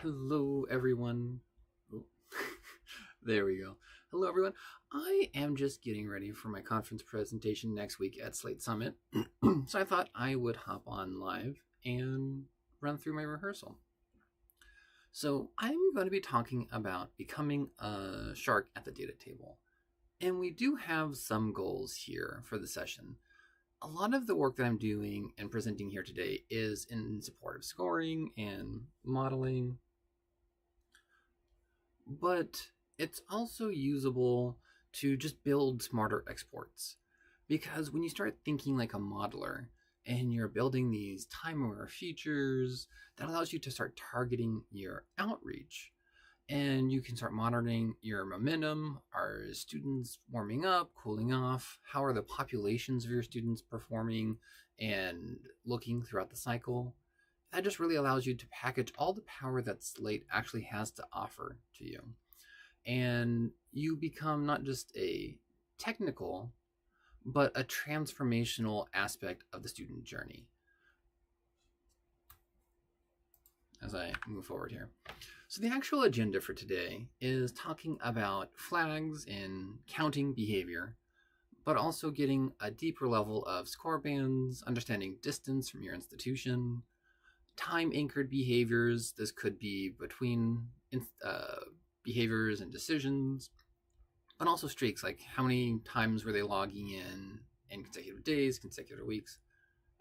Hello, everyone. Oh, there we go. Hello, everyone. I am just getting ready for my conference presentation next week at Slate Summit. So I thought I would hop on live and run through my rehearsal. So I'm going to be talking about becoming a shark at the data table. And we do have some goals here for the session. A lot of the work that I'm doing and presenting here today is in support of scoring and modeling, but it's also usable to just build smarter exports. Because when you start thinking like a modeler and you're building these time-aware features, that allows you to start targeting your outreach. And you can start monitoring your momentum. Are students warming up, cooling off? How are the populations of your students performing and looking throughout the cycle? That just really allows you to package all the power that Slate actually has to offer to you. And you become not just a technical, but a transformational aspect of the student journey. As I move forward here. So the actual agenda for today is talking about flags and counting behavior, but also getting a deeper level of score bands, understanding distance from your institution, time-anchored behaviors. This could be between behaviors and decisions, but also streaks, like how many times were they logging in consecutive days, consecutive weeks,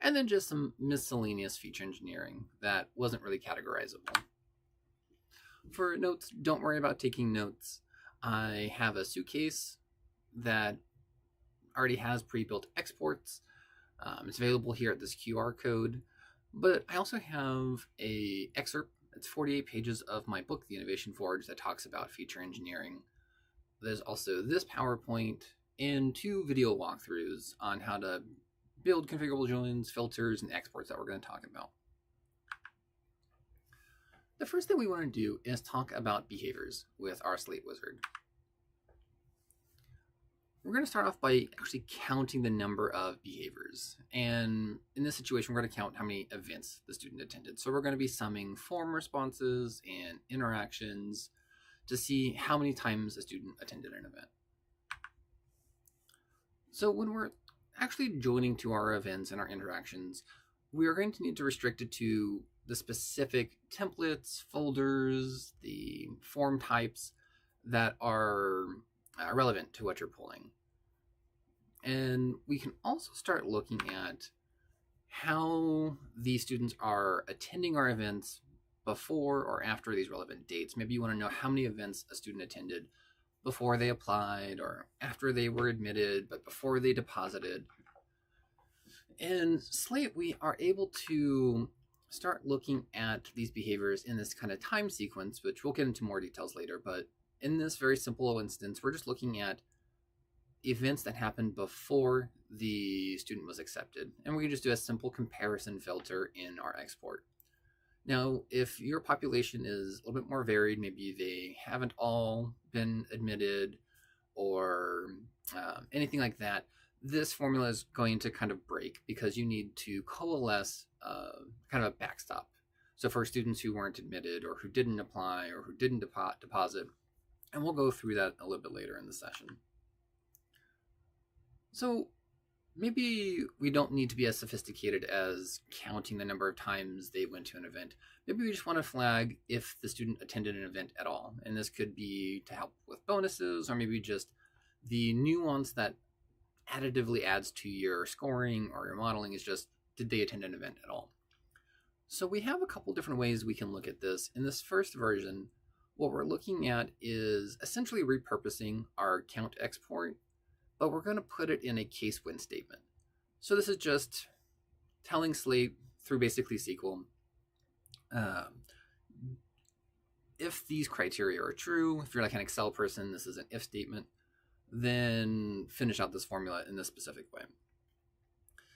and then just some miscellaneous feature engineering that wasn't really categorizable. For notes, don't worry about taking notes. I have a suitcase that already has pre-built exports. It's available here at this QR code, but I also have a excerpt. It's 48 pages of my book, The Innovation Forge, that talks about feature engineering. There's also this PowerPoint and 2 video walkthroughs on how to build configurable joins, filters, and exports that we're going to talk about. The first thing we want to do is talk about behaviors with our Slate Wizard. We're going to start off by actually counting the number of behaviors. And in this situation, we're going to count how many events the student attended. So we're going to be summing form responses and interactions to see how many times a student attended an event. So when we're actually joining to our events and our interactions, we are going to need to restrict it to the specific templates, folders, the form types that are relevant to what you're pulling. And we can also start looking at how these students are attending our events before or after these relevant dates. Maybe you want to know how many events a student attended before they applied, or after they were admitted, but before they deposited. In Slate, we are able to start looking at these behaviors in this kind of time sequence, which we'll get into more details later. But in this very simple instance, we're just looking at events that happened before the student was accepted. And we can just do a simple comparison filter in our export. Now, if your population is a little bit more varied, maybe they haven't all been admitted or anything like that, this formula is going to kind of break because you need to coalesce kind of a backstop. So for students who weren't admitted or who didn't apply or who didn't deposit, and we'll go through that a little bit later in the session. So maybe we don't need to be as sophisticated as counting the number of times they went to an event. Maybe we just want to flag if the student attended an event at all. And this could be to help with bonuses, or maybe just the nuance that additively adds to your scoring or your modeling is just, did they attend an event at all? So we have a couple different ways we can look at this. In this first version, what we're looking at is essentially repurposing our count export, but we're going to put it in a case when statement. So this is just telling Slate through basically SQL, if these criteria are true, if you're like an Excel person, this is an if statement, then finish out this formula in this specific way.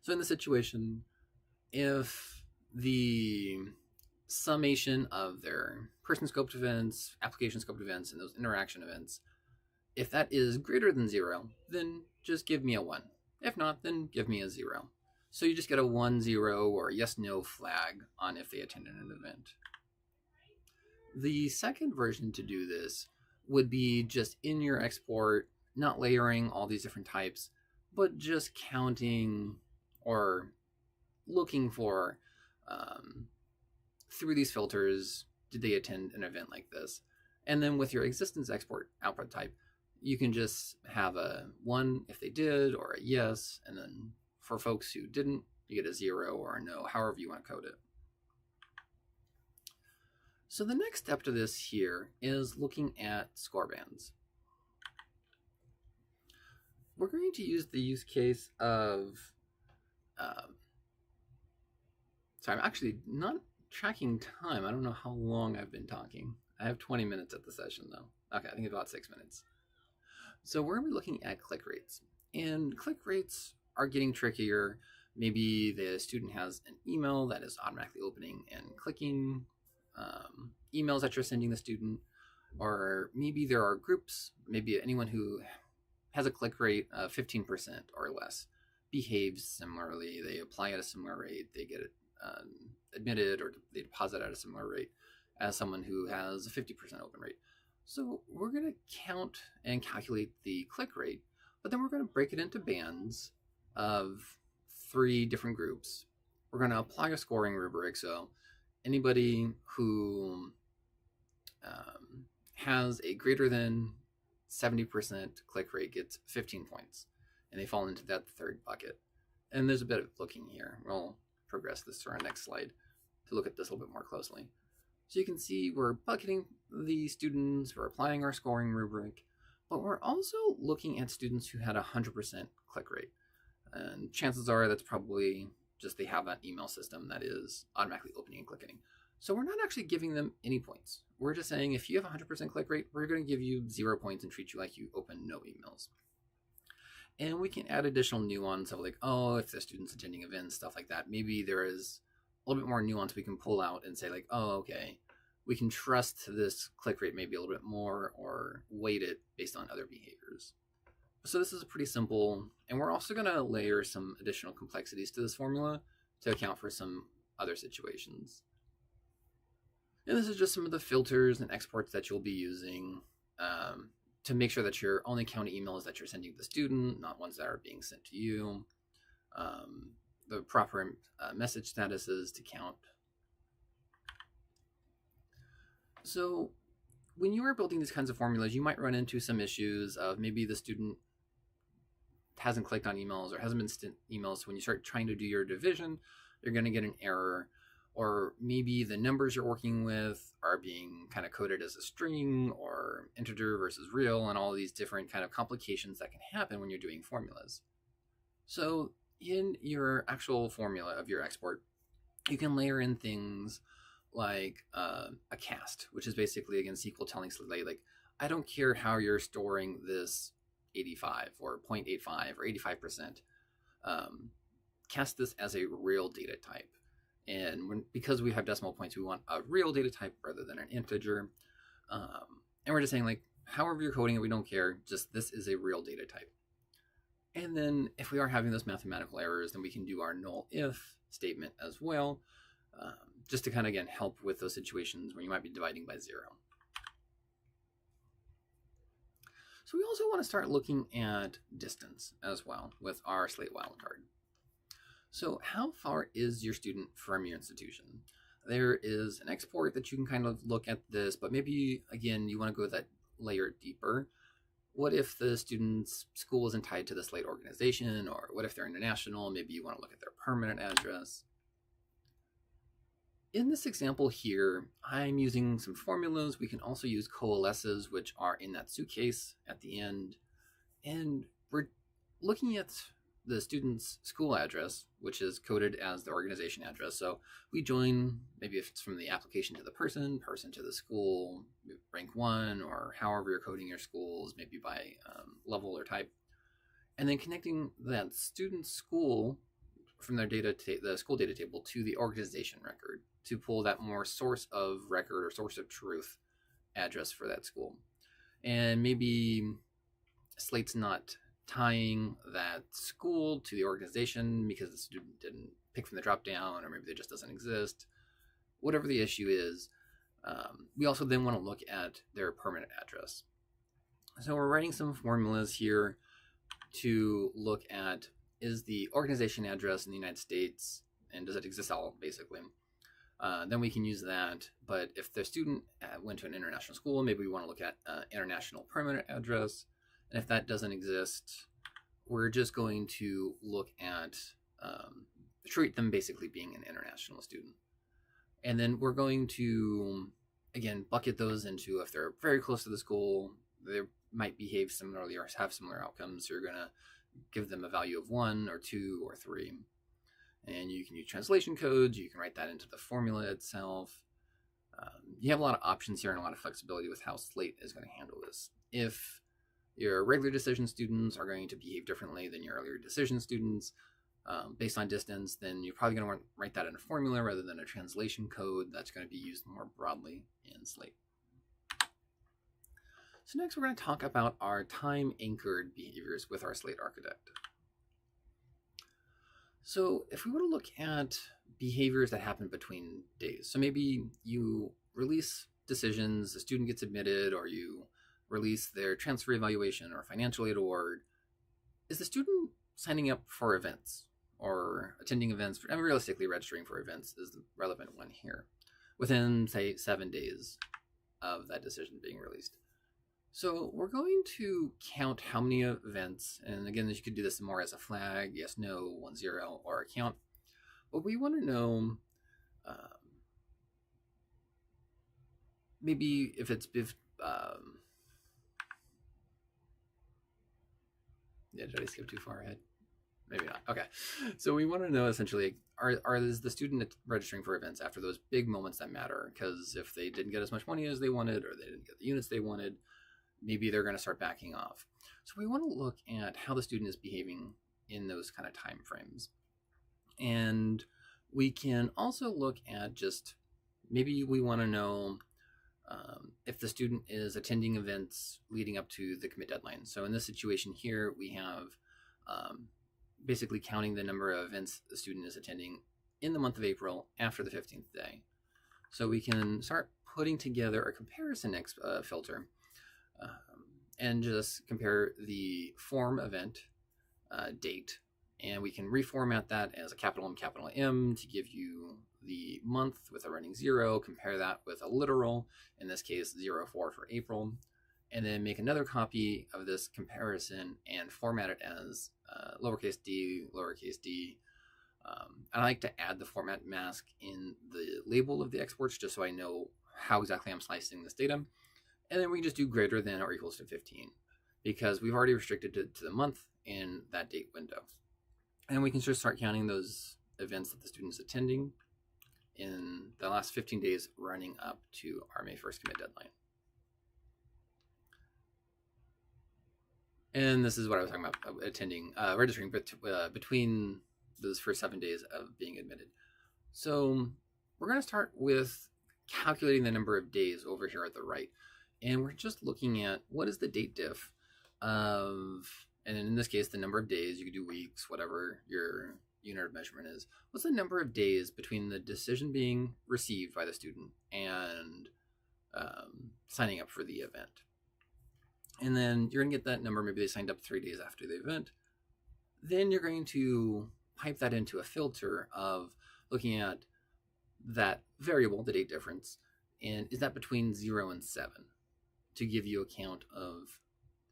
So in this situation, if the summation of their person scoped events, application scoped events, and those interaction events, if that is greater than 0, then just give me a 1. If not, then give me a 0. So you just get a 1, 0, or a yes, no flag on if they attended an event. The second version to do this would be just in your export, not layering all these different types, but just counting or looking for um, through these filters, did they attend an event like this? And then with your existence export output type, you can just have a 1 if they did, or a yes, and then for folks who didn't, you get a 0 or a no, however you want to code it. So the next step to this here is looking at score bands. We're going to use the use case of, sorry, I'm actually not tracking time. I don't know how long I've been talking. I have 20 minutes at the session though. Okay, I think about 6 minutes. So we're going to be looking at click rates. And click rates are getting trickier. Maybe the student has an email that is automatically opening and clicking, emails that you're sending the student, or maybe there are groups, maybe anyone who has a click rate of 15% or less behaves similarly. They apply at a similar rate, they get admitted, or they deposit at a similar rate as someone who has a 50% open rate. So we're going to count and calculate the click rate, but then we're going to break it into bands of 3 different groups. We're going to apply a scoring rubric. So anybody who has a greater than 70% click rate gets 15 points, and they fall into that third bucket. And there's a bit of looking here. We'll progress this to our next slide to look at this a little bit more closely. So you can see we're bucketing the students, we're applying our scoring rubric, but we're also looking at students who had 100% click rate. And chances are that's probably just they have an email system that is automatically opening and clicking. So we're not actually giving them any points. We're just saying if you have 100% click rate, we're going to give you 0 points and treat you like you open no emails. And we can add additional nuance of like, oh, if the student's attending events, stuff like that. Maybe there is a little bit more nuance we can pull out and say like, oh, okay, we can trust this click rate maybe a little bit more, or weight it based on other behaviors. So this is pretty simple. And we're also going to layer some additional complexities to this formula to account for some other situations. And this is just some of the filters and exports that you'll be using to make sure that you're only counting emails that you're sending to the student, not ones that are being sent to you. The proper message statuses to count. So when you are building these kinds of formulas, you might run into some issues of maybe the student hasn't clicked on emails or hasn't been sent emails. So when you start trying to do your division, you're going to get an error. Or maybe the numbers you're working with are being kind of coded as a string or integer versus real, and all these different kind of complications that can happen when you're doing formulas. So in your actual formula of your export, you can layer in things like a cast, which is basically, again, SQL telling Slate, like, I don't care how you're storing this 85 or 0.85 or 85%. Cast this as a real data type. And because we have decimal points, we want a real data type rather than an integer. And we're just saying, like, however you're coding it, we don't care. Just this is a real data type. And then if we are having those mathematical errors, then we can do our null if statement as well, just to kind of, again, help with those situations where you might be dividing by 0. So we also want to start looking at distance as well with our Slate wildcard. So how far is your student from your institution? There is an export that you can kind of look at this, but maybe, again, you want to go that layer deeper. What if the student's school isn't tied to the Slate organization? Or what if they're international? Maybe you want to look at their permanent address. In this example here, I'm using some formulas. We can also use coalesces, which are in that suitcase at the end. And we're looking at the student's school address, which is coded as the organization address. So we join, maybe if it's from the application to the person to the school, rank 1, or however you're coding your schools, maybe by level or type. And then connecting that student's school from their the school data table to the organization record to pull that more source of record or source of truth address for that school. And maybe Slate's not tying that school to the organization because the student didn't pick from the drop down, or maybe it just doesn't exist. Whatever the issue is, We also then want to look at their permanent address. So we're writing some formulas here to look at, is the organization address in the United States, and does it exist all, basically. Then we can use that. But if the student went to an international school, maybe we want to look at international permanent address. And if that doesn't exist, we're just going to look at, treat them basically being an international student. And then we're going to, again, bucket those into, if they're very close to the school, they might behave similarly or have similar outcomes. So you're going to give them a value of 1 or 2 or 3. And you can use translation codes. You can write that into the formula itself. You have a lot of options here and a lot of flexibility with how Slate is going to handle this. If your regular decision students are going to behave differently than your earlier decision students based on distance, then you're probably going to want to write that in a formula rather than a translation code that's going to be used more broadly in Slate. So next we're going to talk about our time-anchored behaviors with our Slate architect. So if we were to look at behaviors that happen between days, so maybe you release decisions, the student gets admitted, or you release their transfer evaluation or financial aid award, is the student signing up for events or attending events? And realistically, registering for events is the relevant one here within, say, 7 days of that decision being released. So we're going to count how many events, and again, you could do this more as a flag, yes, no, 1, 0, or a count. But we want to know maybe if it's did I skip too far ahead? Maybe not. Okay. So we want to know essentially, is the student registering for events after those big moments that matter? Because if they didn't get as much money as they wanted, or they didn't get the units they wanted, maybe they're going to start backing off. So we want to look at how the student is behaving in those kind of time frames. And we can also look at just, maybe we want to know if the student is attending events leading up to the commit deadline. So in this situation here, we have basically counting the number of events the student is attending in the month of April after the 15th day. So we can start putting together a comparison filter and just compare the form event date. And we can reformat that as a capital M to give you the month with a running 0, compare that with a literal, in this case 04 for April, and then make another copy of this comparison and format it as lowercase d, lowercase d. I like to add the format mask in the label of the exports just so I know how exactly I'm slicing this data. And then we can just do greater than or equals to 15 because we've already restricted it to the month in that date window. And we can just start counting those events that the student is attending in the last 15 days running up to our May 1st commit deadline. And this is what I was talking about, attending, registering between those first 7 days of being admitted. So we're going to start with calculating the number of days over here at the right. And we're just looking at what is the date diff of, and in this case, the number of days, you could do weeks, whatever your unit of measurement is. What's the number of days between the decision being received by the student and signing up for the event? And then you're going to get that number. Maybe they signed up 3 days after the event. Then you're going to pipe that into a filter of looking at that variable, the date difference, and is that between 0 and 7 to give you a count of,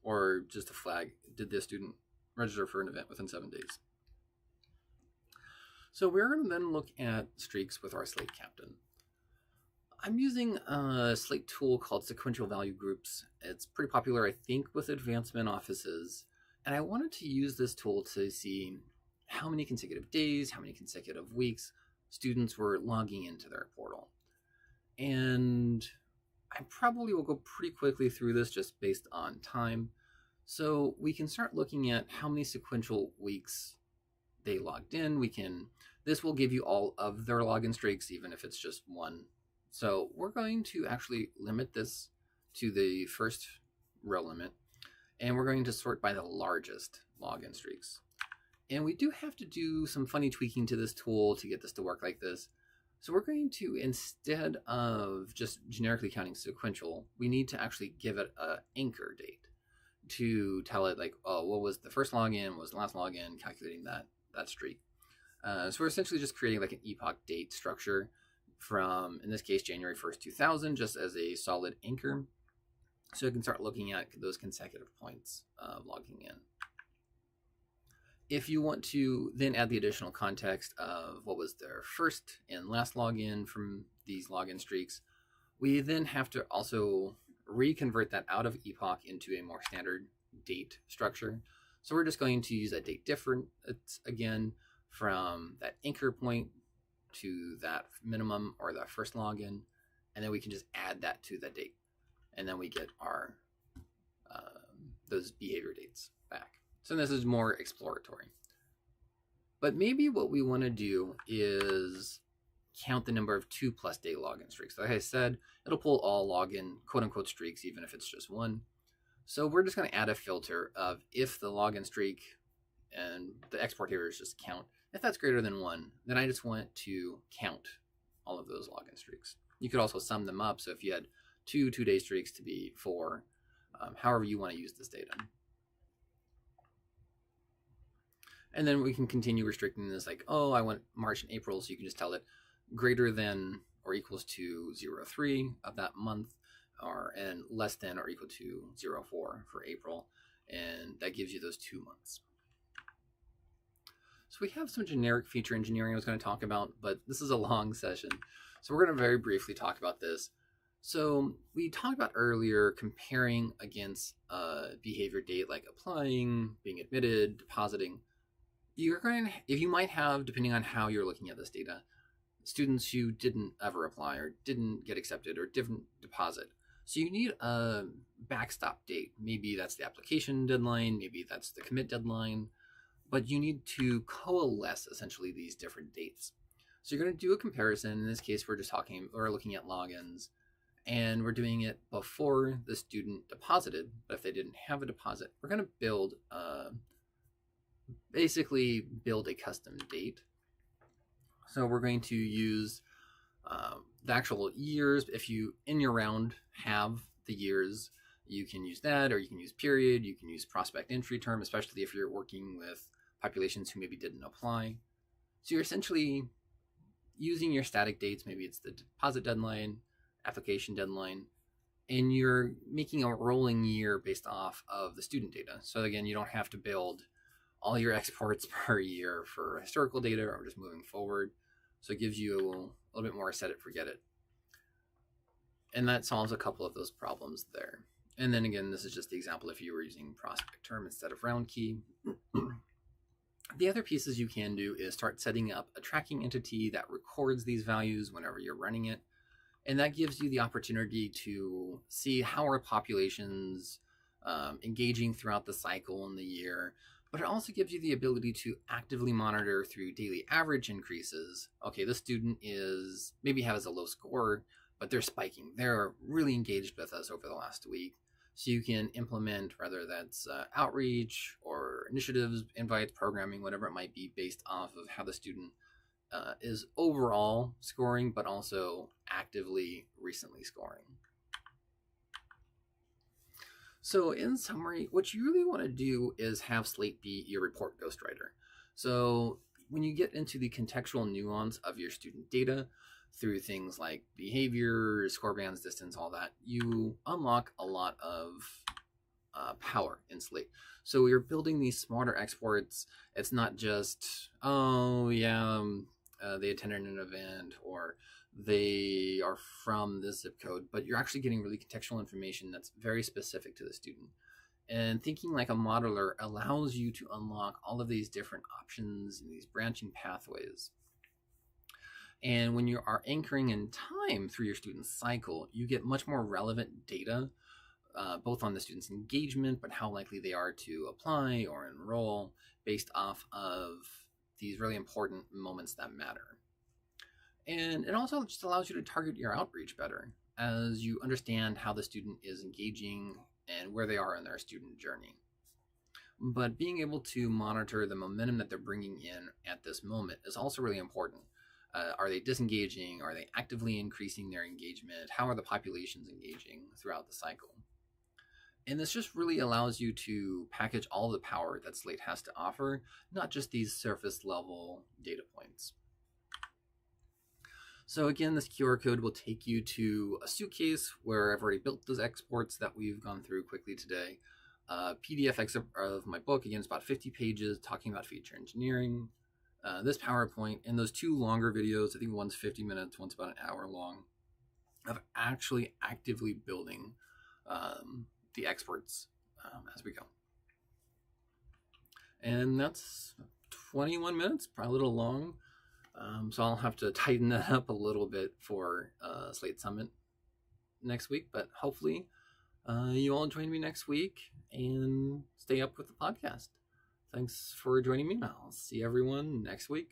or just a flag, did this student register for an event within 7 days? So we're going to then look at streaks with our Slate captain. I'm using a Slate tool called sequential value groups. It's pretty popular, I think, with advancement offices. And I wanted to use this tool to see how many consecutive days, how many consecutive weeks students were logging into their portal. And I probably will go pretty quickly through this just based on time. So we can start looking at how many sequential weeks they logged in. This will give you all of their login streaks, even if it's just one. So we're going to actually limit this to the first row limit, and we're going to sort by the largest login streaks. And we do have to do some funny tweaking to this tool to get this to work like this. So we're going to, instead of just generically counting sequential, we need to actually give it an anchor date to tell it like, oh, what was the first login, what was the last login, calculating that streak. So we're essentially just creating like an epoch date structure from, in this case, January 1st, 2000, just as a solid anchor. So you can start looking at those consecutive points of logging in. If you want to then add the additional context of what was their first and last login from these login streaks, we then have to also reconvert that out of epoch into a more standard date structure. So we're just going to use a date difference again from that anchor point to that minimum or that first login, and then we can just add that to the date, and then we get our those behavior dates back. So this is more exploratory. But maybe what we want to do is count the number of 2+ day login streaks. Like I said, it'll pull all login quote unquote streaks, even if it's just one. So we're just going to add a filter of if the login streak and the export here is just count. If that's greater than 1, then I just want to count all of those login streaks. You could also sum them up. So if you had 2 2-day streaks to be 4, however you want to use this data. And then we can continue restricting this like, oh, I want March and April. So you can just tell it greater than or equals to 0.3 of that month, and less than or equal to 0.4 for April. And that gives you those 2 months. So we have some generic feature engineering I was going to talk about, but this is a long session. So we're going to very briefly talk about this. So we talked about earlier comparing against a behavior date like applying, being admitted, depositing. You might have, depending on how you're looking at this data, students who didn't ever apply or didn't get accepted or didn't deposit. So you need a backstop date. Maybe that's the application deadline, maybe that's the commit deadline, but you need to coalesce essentially these different dates. So you're going to do a comparison. In this case, we're looking at logins, and we're doing it before the student deposited. But if they didn't have a deposit, we're going to basically build a custom date. So we're going to use the actual years. If you in your round have the years, you can use that, or you can use period, you can use prospect entry term, especially if you're working with populations who maybe didn't apply. So you're essentially using your static dates, maybe it's the deposit deadline, application deadline, and you're making a rolling year based off of the student data. So again, you don't have to build all your exports per year for historical data or just moving forward. So it gives you a little bit more set it, forget it. And that solves a couple of those problems there. And then again, this is just the example if you were using prospect term instead of round key. The other pieces you can do is start setting up a tracking entity that records these values whenever you're running it. And that gives you the opportunity to see how are populations engaging throughout the cycle in the year. But it also gives you the ability to actively monitor through daily average increases. Okay, this student is maybe has a low score, but they're spiking. They're really engaged with us over the last week. So you can implement, whether that's outreach or initiatives, invites, programming, whatever it might be, based off of how the student is overall scoring, but also actively recently scoring. So in summary, what you really want to do is have Slate be your report ghostwriter. So when you get into the contextual nuance of your student data through things like behavior, score bands, distance, all that, you unlock a lot of power in Slate. So you're building these smarter exports. It's not just, oh yeah, they attended an event or they are from this zip code, but you're actually getting really contextual information that's very specific to the student. And thinking like a modeler allows you to unlock all of these different options and these branching pathways. And when you are anchoring in time through your student cycle, you get much more relevant data, both on the student's engagement, but how likely they are to apply or enroll based off of these really important moments that matter. And it also just allows you to target your outreach better as you understand how the student is engaging and where they are in their student journey. But being able to monitor the momentum that they're bringing in at this moment is also really important. Are they disengaging? Are they actively increasing their engagement? How are the populations engaging throughout the cycle? And this just really allows you to package all the power that Slate has to offer, not just these surface level data points. So again, this QR code will take you to a suitcase where I've already built those exports that we've gone through quickly today. PDF excerpt of my book, again, it's about 50 pages talking about feature engineering. This PowerPoint, and those two longer videos, I think one's 50 minutes, one's about an hour long, of actually actively building the experts as we go. And that's 21 minutes, probably a little long. So I'll have to tighten that up a little bit for Slate Summit next week, but hopefully you all join me next week and stay up with the podcast. Thanks for joining me. I'll see everyone next week.